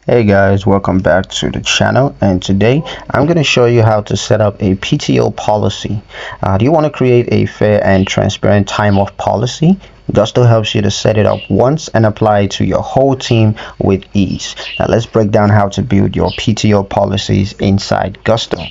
Hey guys, welcome back to the channel, and today I'm going to show you how to set up a PTO policy. Do you want to create a fair and transparent time off policy? Gusto helps you to set it up once and apply it to your whole team with ease. Now let's break down how to build your PTO policies inside Gusto.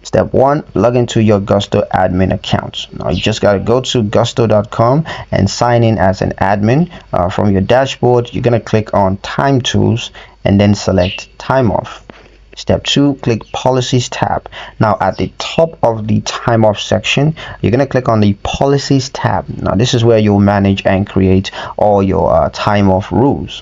Step 1, log into your Gusto admin account. Now you just got to go to gusto.com and sign in as an admin. From your dashboard, you're going to click on Time Tools and then select Time Off. Step 2, click Policies tab. Now at the top of the Time Off section, you're going to click on the Policies tab. Now this is where you'll manage and create all your time off rules.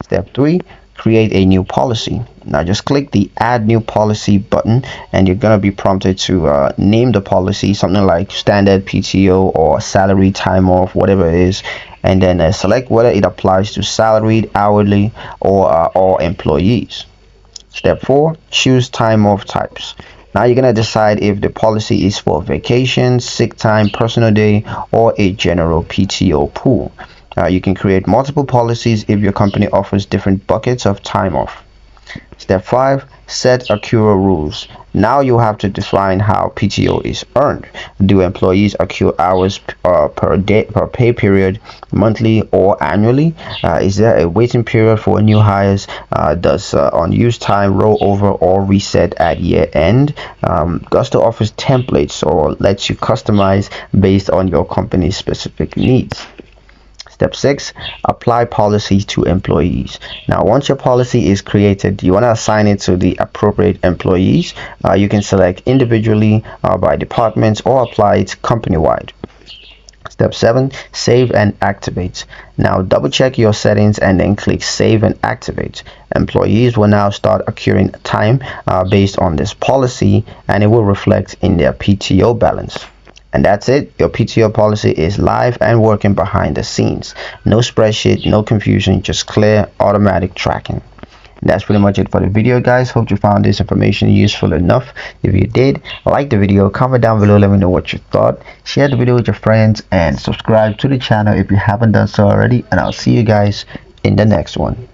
Step 3, create a new policy. Now just click the add new policy button and you're going to be prompted to name the policy something like standard PTO or salary time off, whatever it is, and then select whether it applies to salaried, hourly, or all employees. Step 4, choose time off types. Now you're going to decide if the policy is for vacation, sick time, personal day, or a general PTO pool. You can create multiple policies if your company offers different buckets of time off. Step 5, set accrual rules. Now you have to define how PTO is earned. Do employees accrue hours per day, per pay period, monthly or annually? Is there a waiting period for new hires? Does unused time roll over or reset at year end? Gusto offers templates or lets you customize based on your company's specific needs. Step 6, apply policies to employees. Now once your policy is created, you want to assign it to the appropriate employees. You can select individually, by departments, or apply it company-wide. Step 7, save and activate. Now double check your settings and then click save and activate. Employees will now start accruing time based on this policy, and it will reflect in their PTO balance. And that's it. Your PTO policy is live and working behind the scenes. No spreadsheet, no confusion, just clear automatic tracking. And that's pretty much it for the video, guys. Hope you found this information useful enough. If you did, like the video, comment down below, let me know what you thought. Share the video with your friends and subscribe to the channel if you haven't done so already. And I'll see you guys in the next one.